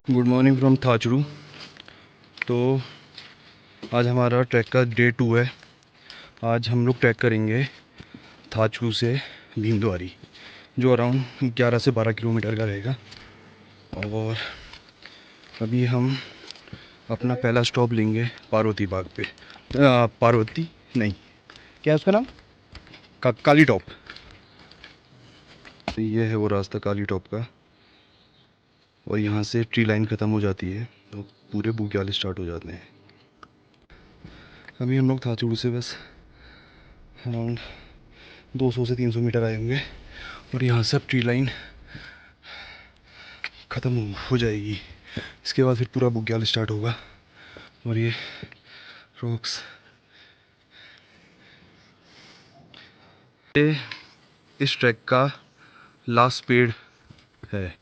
Good morning from थाचरू। तो आज हमारा ट्रैक का डे 2 है। आज हम लोग ट्रैक करेंगे थाचरू से भीमद्वारी, जो अराउंड 11 से 12 किलोमीटर का रहेगा। और अभी हम अपना पहला स्टॉप लेंगे पार्वती बाग पे। पार्वती नहीं, क्या है उसका नाम, काली टॉप। तो ये है वो रास्ता काली टॉप का, और यहाँ से ट्री लाइन ख़त्म हो जाती है तो पूरे बुग्याल स्टार्ट हो जाते हैं। अभी हम लोग थाचूड़ से बस अराउंड 200 से 300 मीटर आए होंगे, और यहाँ से अब ट्री लाइन ख़त्म हो जाएगी। इसके बाद फिर पूरा बुग्याल स्टार्ट होगा। और ये रॉक्स, ये इस ट्रैक का लास्ट पेड़ है,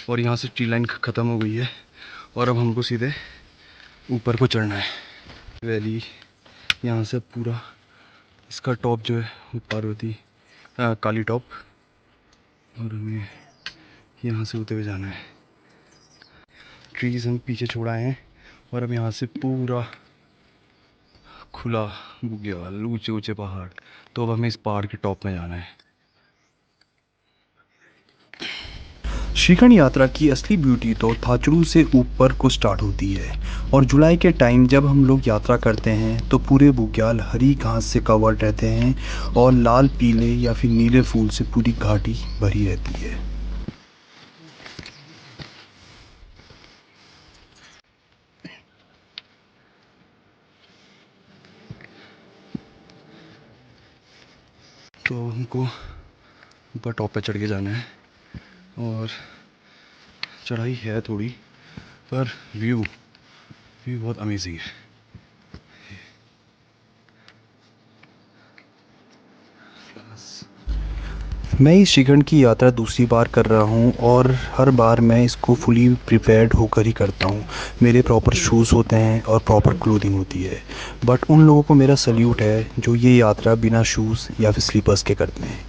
और यहाँ से ट्री लाइन ख़त्म हो गई है। और अब हमको सीधे ऊपर को चढ़ना है वैली। यहाँ से पूरा इसका टॉप जो है वो पार्वती काली टॉप, और हमें यहाँ से होते हुए जाना है। ट्रीज़ हम पीछे छोड़ाए हैं, और अब यहाँ से पूरा खुला बुग्याल, ऊंचे ऊंचे पहाड़। तो अब हमें इस पहाड़ के टॉप में जाना है। श्रीखंड यात्रा की असली ब्यूटी तो थाचरू से ऊपर को स्टार्ट होती है, और जुलाई के टाइम जब हम लोग यात्रा करते हैं तो पूरे बुग्याल हरी घास से कवर्ड रहते हैं, और लाल पीले या फिर नीले फूल से पूरी घाटी भरी रहती है। तो हमको ऊपर टॉप पे चढ़ के जाना है, और चढ़ाई है थोड़ी, पर व्यू बहुत अमेजिंग है। मैं इस श्रीखंड की यात्रा दूसरी बार कर रहा हूँ, और हर बार मैं इसको फुली प्रिपेयर्ड होकर ही करता हूँ। मेरे प्रॉपर शूज़ होते हैं और प्रॉपर क्लोथिंग होती है। बट उन लोगों को मेरा सल्यूट है जो ये यात्रा बिना शूज़ या फिर स्लीपर्स के करते हैं।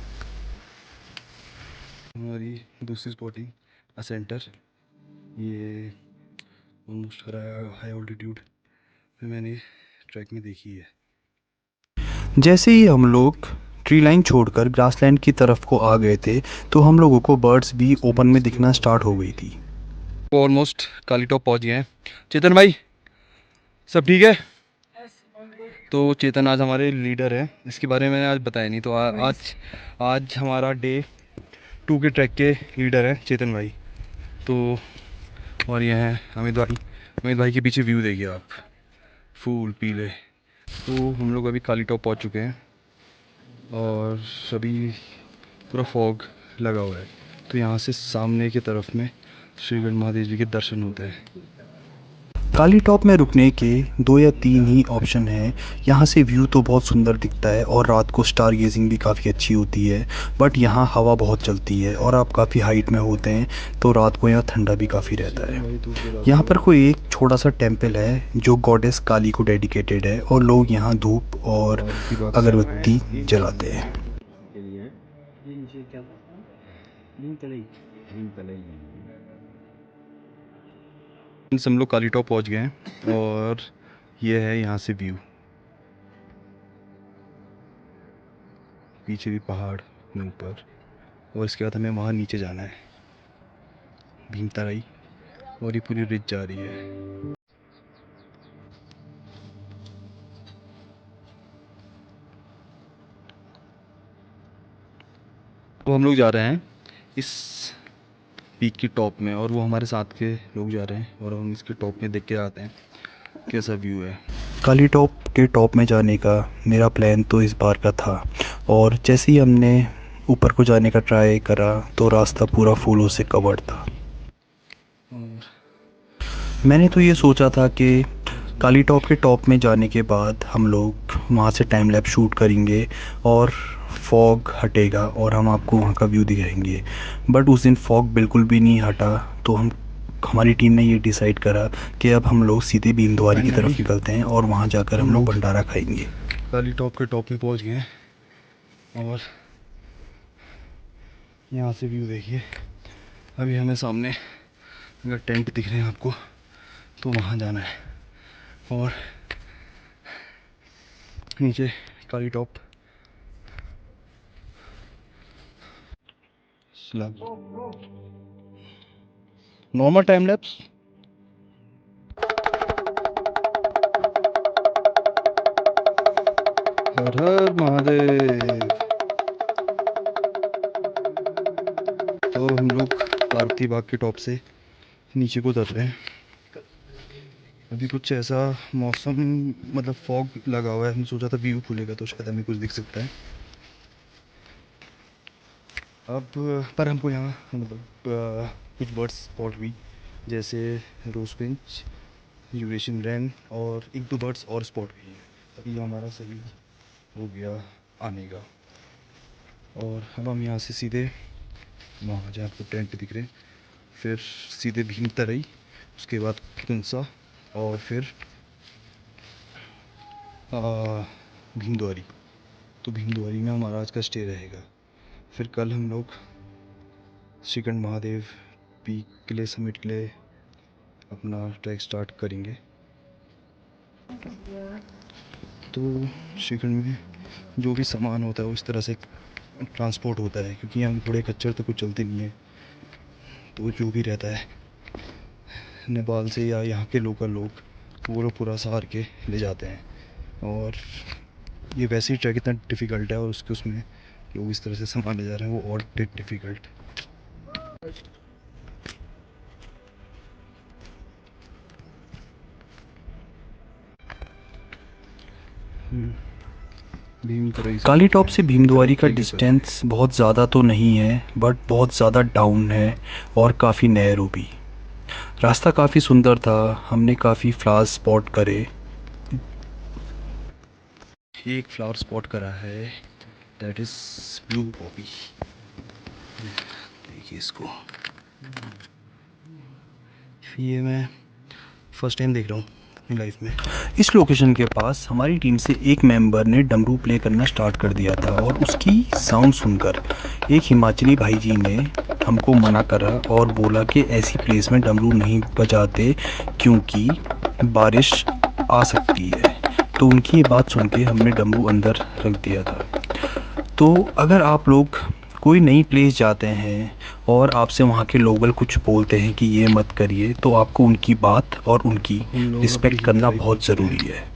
हमारी दूसरी स्पॉटिंग असेंटर, ये ऑलमोस्ट हाई ऑल्टीट्यूड पे मैंने ट्रैक में देखी है। जैसे ही हम लोग ट्री लाइन छोड़कर ग्रासलैंड की तरफ को आ गए थे, तो हम लोगों को बर्ड्स भी ओपन में दिखना स्टार्ट हो गई थी। ऑलमोस्ट काली टॉप पहुँच गए हैं। चेतन भाई, सब ठीक है? तो चेतन आज हमारे लीडर है, इसके बारे में मैंने आज बताया नहीं। तो आज आज हमारा डे 2 के ट्रैक के लीडर हैं चेतन भाई। तो और ये हैं अमित भाई के पीछे व्यू देखिए आप, फूल पीले। तो हम लोग अभी काली टॉप पहुँच चुके हैं, और अभी पूरा फॉग लगा हुआ है। तो यहाँ से सामने की तरफ में श्रीगढ़ महादेव जी के दर्शन होते हैं। काली टॉप में रुकने के 2 या 3 ही ऑप्शन हैं। यहाँ से व्यू तो बहुत सुंदर दिखता है, और रात को स्टार गेजिंग भी काफ़ी अच्छी होती है। बट यहाँ हवा बहुत चलती है, और आप काफ़ी हाइट में होते हैं, तो रात को यहाँ ठंडा भी काफ़ी रहता है। यहाँ पर कोई एक छोटा सा टेम्पल है जो गॉडेस काली को डेडिकेटेड है, और लोग यहाँ धूप और अगरबत्ती जलाते हैं। हम लोग काली टॉप पहुँच गए हैं, और ये है यहाँ से व्यू। पीछे भी पहाड़ में ऊपर, और इसके बाद हमें वहाँ नीचे जाना है भीमताराई, और ये पूरी रिज जा रही है। तो हम लोग जा रहे हैं इस पीक की टॉप में, और वो हमारे साथ के लोग जा रहे हैं, और हम इसके टॉप में देख के आते हैं कैसा व्यू है। काली टॉप के टॉप में जाने का मेरा प्लान तो इस बार का था, और जैसे ही हमने ऊपर को जाने का ट्राई करा तो रास्ता पूरा फूलों से कवर्ड था। और मैंने तो ये सोचा था कि काली टॉप के टॉप में जाने के बाद हम लोग वहाँ से टाइम लैप्स शूट करेंगे, और फॉग हटेगा और हम आपको वहाँ का व्यू दिखाएंगे। बट उस दिन फॉग बिल्कुल भी नहीं हटा, तो हमारी टीम ने ये डिसाइड करा कि अब हम लोग सीधे भीमद्वारी की तरफ निकलते हैं, और वहाँ जाकर हम लोग भंडारा खाएंगे। काली टॉप के टॉप में पहुंच गए हैं, और यहाँ से व्यू देखिए। अभी हमें सामने अगर टेंट दिख रहे हैं आपको तो वहाँ जाना है। और नीचे काली top slab, normal time lapse. हर हर महादेव। तो हम लोग पार्वती बाग के टॉप से नीचे को उतर रहे हैं। अभी कुछ ऐसा मौसम, मतलब फॉग लगा हुआ है, हमने सोचा था व्यू खुलेगा तो शायद हमें कुछ दिख सकता है। अब पर हमको यहाँ मतलब कुछ बर्ड्स स्पॉट हुई, जैसे रोजपिंच, यूरेशियन रैन, और एक दो बर्ड्स और स्पॉट हुई हैं। अभी हमारा सही हो गया आने का। और अब हम यहाँ से सीधे वहाँ जहाँ आपको टेंट दिख रहे हैं, फिर सीधे भीम तराई, उसके बाद कुंसा, और फिर भीमद्वारी। तो भीमद्वारी में हमारा आज का स्टे रहेगा। फिर कल हम लोग श्रीखंड महादेव पीक के लिए, समिट के लिए अपना ट्रैक स्टार्ट करेंगे। तो श्रीखंड में जो भी सामान होता है वो इस तरह से ट्रांसपोर्ट होता है, क्योंकि हम थोड़े खच्चर तो कुछ चलते नहीं हैं। तो जो भी रहता है नेपाल से या यहाँ के लोकल लोग, वो लोग पूरा सहार के ले जाते हैं। और ये वैसे ही ट्रैक इतना डिफ़िकल्ट है, और उसमें लोग इस तरह से सामान ले जा रहे हैं, वो और डिफ़िकल्ट। काली टॉप से भीमद्वारी का डिस्टेंस बहुत ज़्यादा तो नहीं है, बट बहुत ज़्यादा डाउन है और काफ़ी नैरो भी। रास्ता काफ़ी सुंदर था, हमने काफ़ी फ्लावर्स स्पॉट करे। एक फ्लावर स्पॉट करा है, दैट इज़ ब्लू पॉपी। देखिए इसको, ये मैं फर्स्ट टाइम देख रहा हूँ अपनी लाइफ में। इस लोकेशन के पास हमारी टीम से एक मेंबर ने डमरू प्ले करना स्टार्ट कर दिया था, और उसकी साउंड सुनकर एक हिमाचली भाई जी ने हमको मना करा और बोला कि ऐसी प्लेस में डमरू नहीं बजाते, क्योंकि बारिश आ सकती है। तो उनकी ये बात सुन के हमने डमरू अंदर रख दिया था। तो अगर आप लोग कोई नई प्लेस जाते हैं और आपसे वहाँ के लोकल कुछ बोलते हैं कि ये मत करिए, तो आपको उनकी बात और उनकी हम लोग रिस्पेक्ट अपनी करना तरीफ बहुत कर रहे ज़रूरी हैं। है।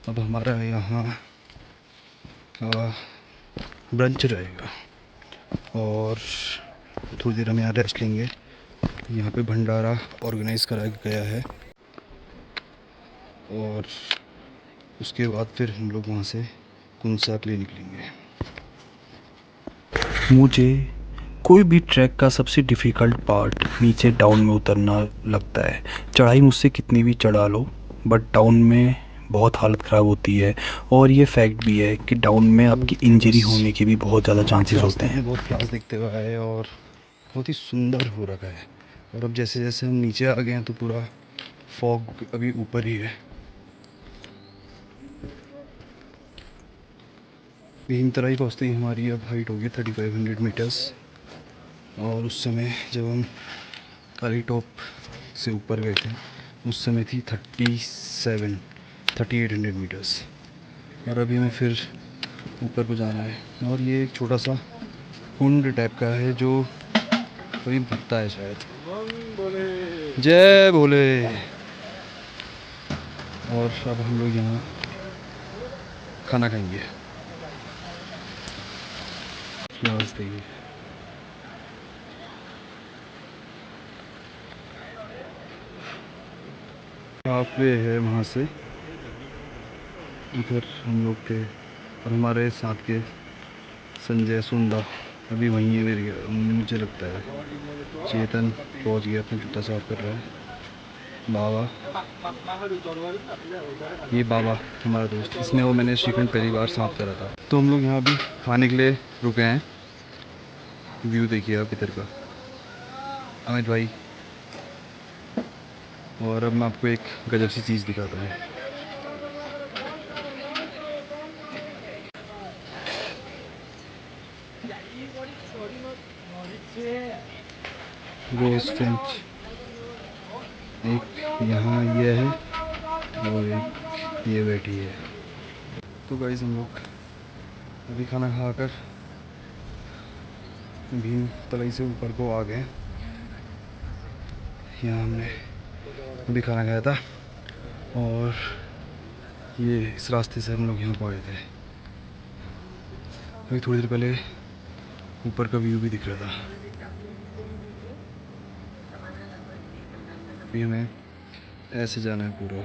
अब हमारा यहाँ ब्रंच रहेगा, और थोड़ी देर हम यहाँ रेस्ट लेंगे। यहाँ पे भंडारा ऑर्गेनाइज़ कराया गया है, और उसके बाद फिर हम लोग वहाँ से कुंसा के लिए निकलेंगे। मुझे कोई भी ट्रैक का सबसे डिफ़िकल्ट पार्ट नीचे डाउन में उतरना लगता है। चढ़ाई मुझसे कितनी भी चढ़ा लो, बट डाउन में बहुत हालत ख़राब होती है। और ये फैक्ट भी है कि डाउन में आपकी इंजरी होने के भी बहुत ज़्यादा चांसेस होते रास्ते में हैं। बहुत फ्लावर्स दिखते हुए आए, और बहुत ही सुंदर हो रखा है। और अब जैसे जैसे हम नीचे आ गए हैं तो पूरा फॉग अभी ऊपर ही है। भीमतराई पहुँचते ही हमारी अब हाइट होगी 3500 मीटर्स, और उस समय जब हम काली टॉप से ऊपर गए थे उस समय थी 3800 मीटर्स। और अभी हमें फिर ऊपर को जाना है। और ये एक छोटा सा कुंड टाइप का है जो कोई भरता है शायद। जय भोले। और अब हम लोग यहाँ खाना खाएंगे। नमस्ते। हाफवे है वहाँ से, इधर हम लोग थे, और हमारे साथ के संजय सुंदा अभी वहीं है। मेरे मुझे लगता है चेतन पहुँच गया, अपना जूता साफ कर रहा है। बाबा, ये बाबा हमारा दोस्त, इसने वो मैंने श्रीखंड पहली बार साफ करा था। तो हम लोग यहाँ अभी खाने के लिए रुके हैं। व्यू देखिए आप इधर का, अमित भाई। और अब मैं आपको एक गजब सी चीज़ दिखाता हूँ। रोज फिंच एक यहाँ ये है और एक ये बैठी है। तो गाइस हम लोग अभी खाना खाकर भीम तलाई से ऊपर को आ गए। यहाँ हमने अभी खाना खाया था और ये इस रास्ते से हम लोग यहाँ पहुँचे थे। अभी थोड़ी देर पहले ऊपर का व्यू भी दिख रहा था। अभी हमें ऐसे जाना है, पूरा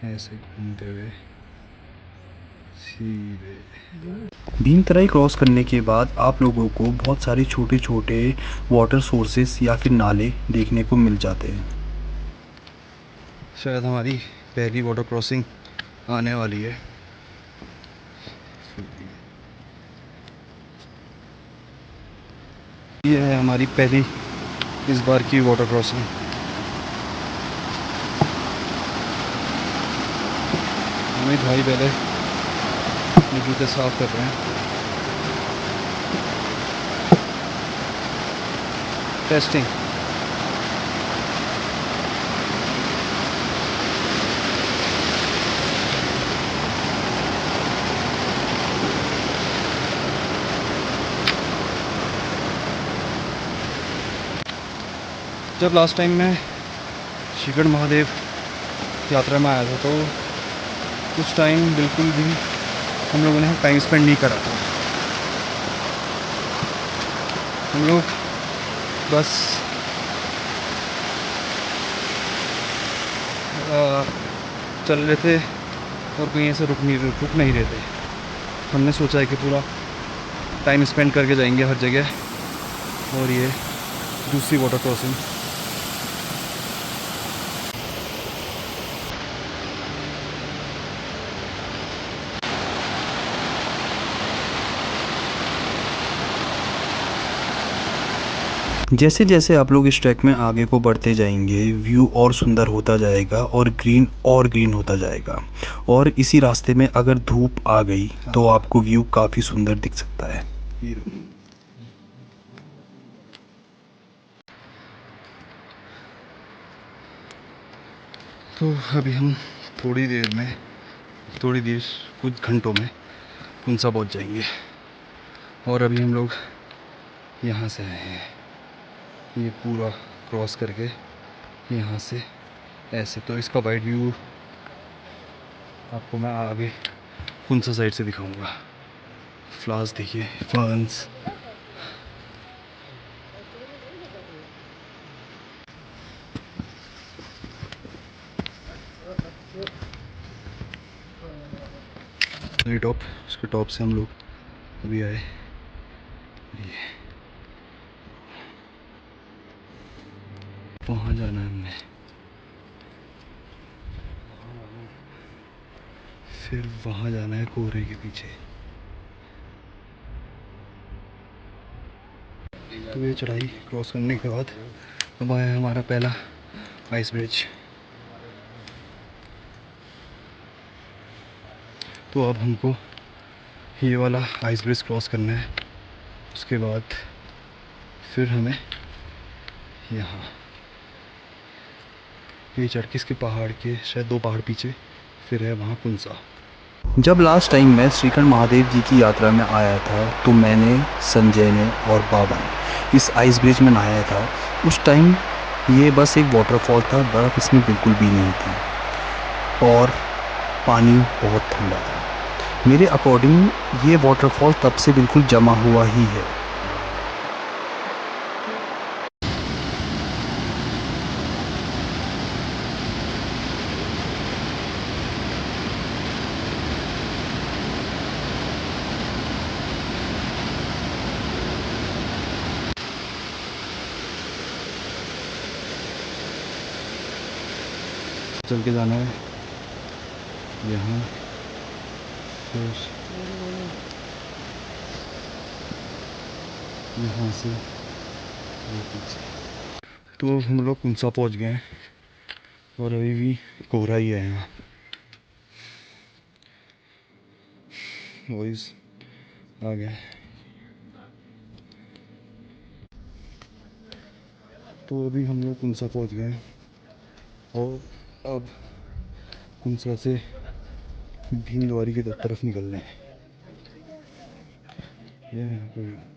ऐसे घूमते हुए सीधे। भीमतराई क्रॉस करने के बाद आप लोगों को बहुत सारे छोटे छोटे वाटर सोर्सेस या फिर नाले देखने को मिल जाते हैं। शायद हमारी पहली वाटर क्रॉसिंग आने वाली है। ये है हमारी पहली इस बार की वाटर क्रॉसिंग। अमित भाई पहले अपने जूते साफ कर रहे हैं। टेस्टिंग। जब लास्ट टाइम मैं श्रीगढ़ महादेव यात्रा में आया था तो कुछ टाइम बिल्कुल भी हम लोगों ने टाइम स्पेंड नहीं करा था। हम लोग बस चल रहे थे और कहीं ऐसे रुक नहीं रहे थे। हमने सोचा है कि पूरा टाइम स्पेंड करके जाएंगे हर जगह। और ये दूसरी वाटर क्रॉसिंग। जैसे जैसे आप लोग इस ट्रैक में आगे को बढ़ते जाएंगे व्यू और सुंदर होता जाएगा और ग्रीन होता जाएगा। और इसी रास्ते में अगर धूप आ गई तो आपको व्यू काफ़ी सुंदर दिख सकता है। तो अभी हम थोड़ी देर कुछ घंटों में पुंसा पहुंच जाएंगे। और अभी हम लोग यहाँ से आए हैं, ये पूरा क्रॉस करके यहाँ से ऐसे। तो इसका वाइड व्यू आपको मैं आगे पुंसा साइड से दिखाऊंगा। फ्लावर्स देखिए, फर्न्स। ये टॉप, उसके टॉप से हम लोग अभी आए। ये वहाँ जाना है हमने, फिर वहाँ जाना है कोहरे के पीछे। तो ये चढ़ाई क्रॉस करने के बाद अब आया हमारा पहला आइस ब्रिज। तो अब हमको ये वाला आइस ब्रिज क्रॉस करना है। उसके बाद फिर हमें यहाँ ये चढ़ के इसके पहाड़ के शायद 2 पहाड़ पीछे फिर है वहाँ पुंसा। जब लास्ट टाइम मैं श्रीखंड महादेव जी की यात्रा में आया था तो मैंने, संजय ने और बाबा ने इस आइस ब्रिज में नहाया था। उस टाइम ये बस एक वाटरफॉल था, बर्फ़ इसमें बिल्कुल भी नहीं थी और पानी बहुत ठंडा था। मेरे अकॉर्डिंग ये वाटरफॉल तब से बिल्कुल जमा हुआ ही है। चल के जाना है यहाँ, फिर यहाँ से ये पीछे। तो हम लोग पुंसा पहुँच गए हैं और अभी भी कोहरा ही है यहाँ। वॉइस आ गया। तो अभी हम लोग पुंसा पहुँच गए हैं। और अब कुंसा से भीमद्वारी की तरफ निकल रहे हैं। ये यहाँ पे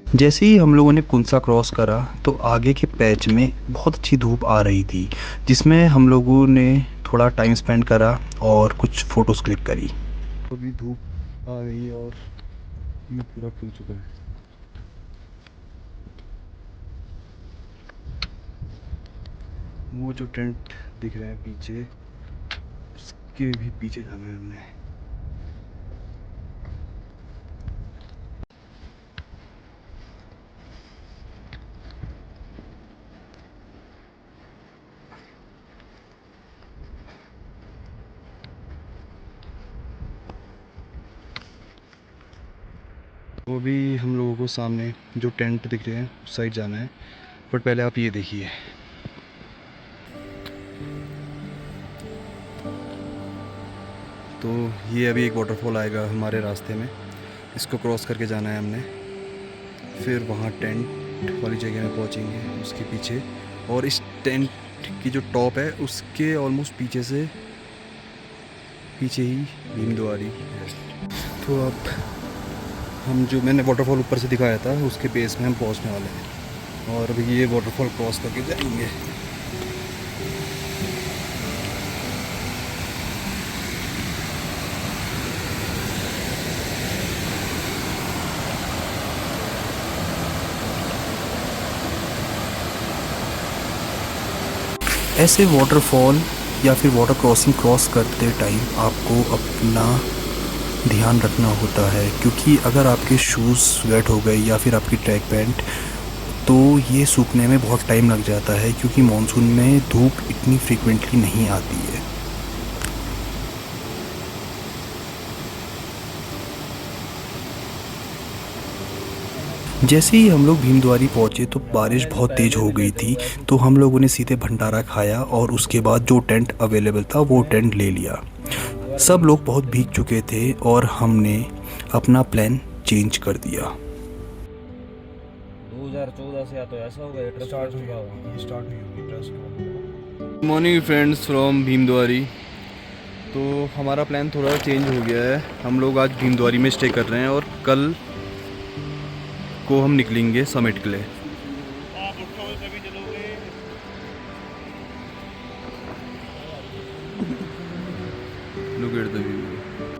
जैसे ही हम लोगों ने कुंसा क्रॉस करा तो आगे के पैच में बहुत अच्छी धूप आ रही थी, जिसमें हम लोगों ने थोड़ा टाइम स्पेंड करा और कुछ फ़ोटोज़ क्लिक करी। अभी धूप आ गई है और ये पूरा खुल चुका है। वो जो टेंट दिख रहा है पीछे, उसके भी पीछे जाना है हमने। वो भी हम लोगों को सामने जो टेंट दिख रहे हैं उस साइड जाना है, बट पहले आप ये देखिए। तो ये अभी एक वाटरफॉल आएगा हमारे रास्ते में, इसको क्रॉस करके जाना है हमने, फिर वहाँ टेंट वाली जगह में पहुँचेंगे उसके पीछे। और इस टेंट की जो टॉप है उसके ऑलमोस्ट पीछे ही भीमद्वारी है। तो अब हम जो मैंने वाटरफॉल ऊपर से दिखाया था उसके बेस में हम पहुँचने वाले हैं और अभी ये वाटरफॉल क्रॉस करके जाएंगे। ऐसे वाटरफॉल या फिर वाटर क्रॉसिंग क्रॉस करते टाइम आपको अपना ध्यान रखना होता है, क्योंकि अगर आपके शूज़ वेट हो गए या फिर आपकी ट्रैक पैंट, तो ये सूखने में बहुत टाइम लग जाता है, क्योंकि मॉनसून में धूप इतनी फ्रीक्वेंटली नहीं आती है। जैसे ही हम लोग भीमद्वारी पहुँचे तो बारिश बहुत तेज़ हो गई थी, तो हम लोगों ने सीधे भंडारा खाया और उसके बाद जो टेंट अवेलेबल था वो टेंट ले लिया। सब लोग बहुत भीग चुके थे और हमने अपना प्लान चेंज कर दिया। 2014 से या तो ऐसा हो गया स्टार्ट मॉर्निंग फ्रेंड्स फ्रॉम भीमद्वारी। तो हमारा प्लान थोड़ा चेंज हो गया है, हम लोग आज भीमद्वारी में स्टे कर रहे हैं और कल को हम निकलेंगे समिट के लिए।